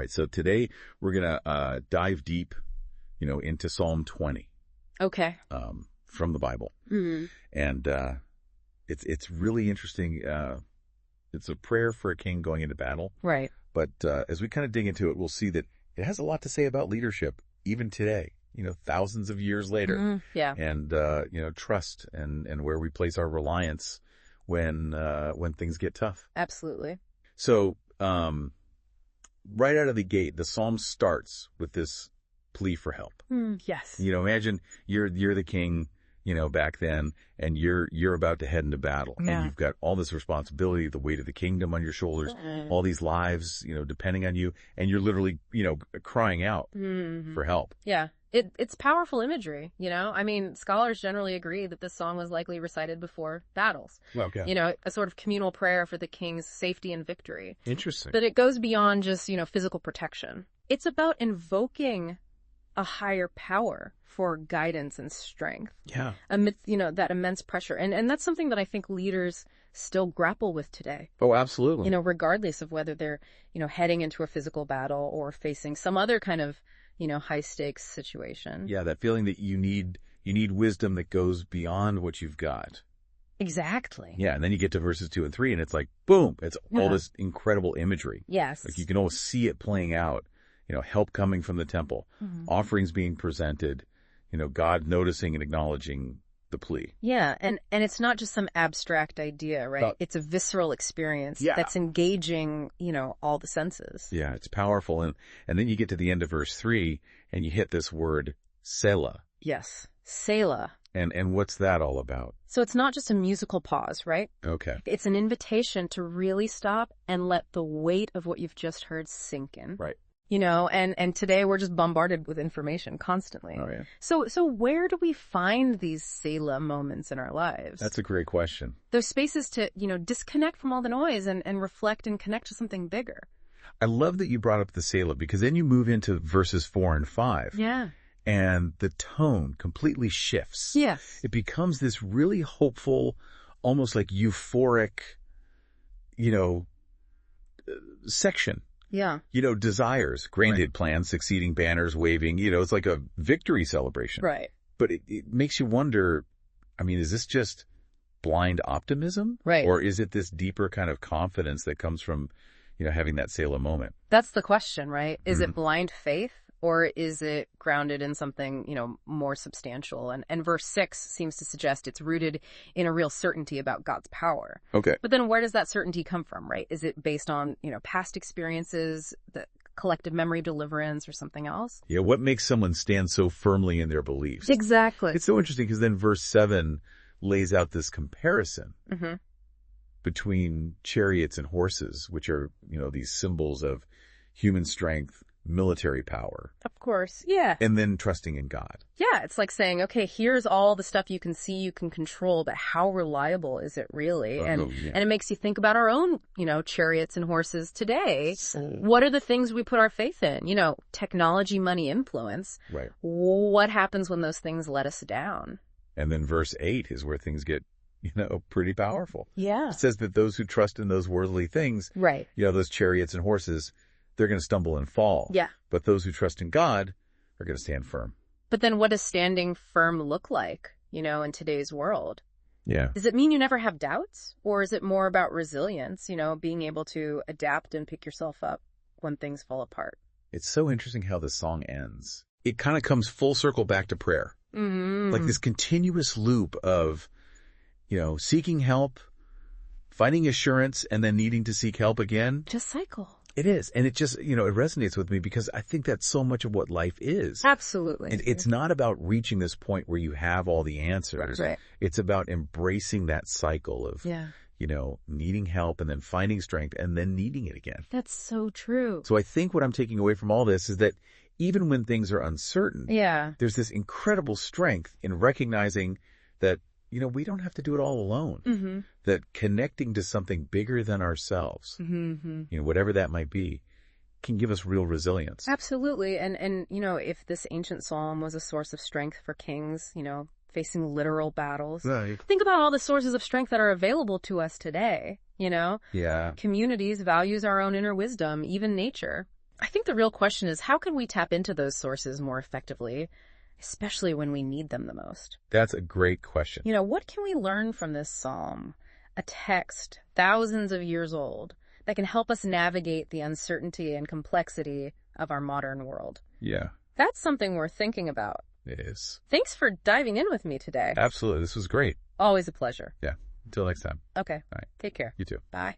right. So today we're going to dive deep, into Psalm 20. Okay. From the Bible. Mm-hmm. And it's really interesting. It's a prayer for a king going into battle. Right. But as we kind of dig into it, we'll see that it has a lot to say about leadership, even today, thousands of years later. Mm-hmm. Yeah. And, trust and where we place our reliance when things get tough. Absolutely. So, right out of the gate, the psalm starts with this plea for help. Yes. Imagine you're the king, back then, and you're about to head into battle, and you've got all this responsibility, the weight of the kingdom on your shoulders, all these lives, depending on you, and you're literally, crying out for help. Yeah. It's powerful imagery, I mean, scholars generally agree that this song was likely recited before battles. Okay. A sort of communal prayer for the king's safety and victory. Interesting. But it goes beyond just, physical protection. It's about invoking a higher power for guidance and strength. Yeah. Amidst, that immense pressure. And that's something that I think leaders still grapple with today. Oh, absolutely. Regardless of whether they're, heading into a physical battle or facing some other kind of, high stakes situation. Yeah, that feeling that you need wisdom that goes beyond what you've got. Exactly. Yeah, and then you get to verses 2 and 3, and it's like, boom, it's all this incredible imagery. Yes. Like you can almost see it playing out. Help coming from the temple, offerings being presented, God noticing and acknowledging the plea. Yeah, and it's not just some abstract idea, right? It's a visceral experience that's engaging, all the senses. Yeah, it's powerful. And then you get to the end of verse 3, and you hit this word, Selah. Yes, Selah. And what's that all about? So it's not just a musical pause, right? Okay. It's an invitation to really stop and let the weight of what you've just heard sink in. Right. And today we're just bombarded with information constantly. Oh, yeah. So where do we find these Selah moments in our lives? That's a great question. Those spaces to, disconnect from all the noise and reflect and connect to something bigger. I love that you brought up the Selah, because then you move into verses 4 and 5. Yeah. And the tone completely shifts. Yes. It becomes this really hopeful, almost like euphoric, section. Yeah. Desires, granted plans, succeeding banners, waving, it's like a victory celebration. Right. But it makes you wonder, I mean, is this just blind optimism? Right. Or is it this deeper kind of confidence that comes from, having that Selah moment? That's the question, right? Is it blind faith? Or is it grounded in something, more substantial? And verse 6 seems to suggest it's rooted in a real certainty about God's power. Okay. But then where does that certainty come from, right? Is it based on, past experiences, the collective memory of deliverance, or something else? Yeah, what makes someone stand so firmly in their beliefs? Exactly. It's so interesting because then verse 7 lays out this comparison between chariots and horses, which are, these symbols of human strength, military power. Of course. Yeah. And then trusting in God. Yeah. It's like saying, okay, here's all the stuff you can see, you can control, but how reliable is it really? And it makes you think about our own, chariots and horses today. What are the things we put our faith in? Technology, money, influence. Right. What happens when those things let us down? And then verse 8 is where things get, pretty powerful. Yeah. It says that those who trust in those worldly things, right, those chariots and horses, they're going to stumble and fall. Yeah. But those who trust in God are going to stand firm. But then what does standing firm look like, in today's world? Yeah. Does it mean you never have doubts? Or is it more about resilience, being able to adapt and pick yourself up when things fall apart? It's so interesting how the song ends. It kind of comes full circle back to prayer. Like this continuous loop of, seeking help, finding assurance, and then needing to seek help again. Just cycle. It is. And it just, it resonates with me because I think that's so much of what life is. Absolutely. And it's not about reaching this point where you have all the answers. Right. It's about embracing that cycle of, needing help and then finding strength and then needing it again. That's so true. So I think what I'm taking away from all this is that even when things are uncertain, there's this incredible strength in recognizing that, we don't have to do it all alone. That connecting to something bigger than ourselves, whatever that might be, can give us real resilience. Absolutely. And if this ancient psalm was a source of strength for kings, facing literal battles, think about all the sources of strength that are available to us today, Yeah. Communities, values our own inner wisdom, even nature. I think the real question is, how can we tap into those sources more effectively, especially when we need them the most? That's a great question. What can we learn from this psalm, a text thousands of years old, that can help us navigate the uncertainty and complexity of our modern world? Yeah. That's something worth thinking about. It is. Thanks for diving in with me today. Absolutely. This was great. Always a pleasure. Yeah. Until next time. Okay. All right. Take care. You too. Bye.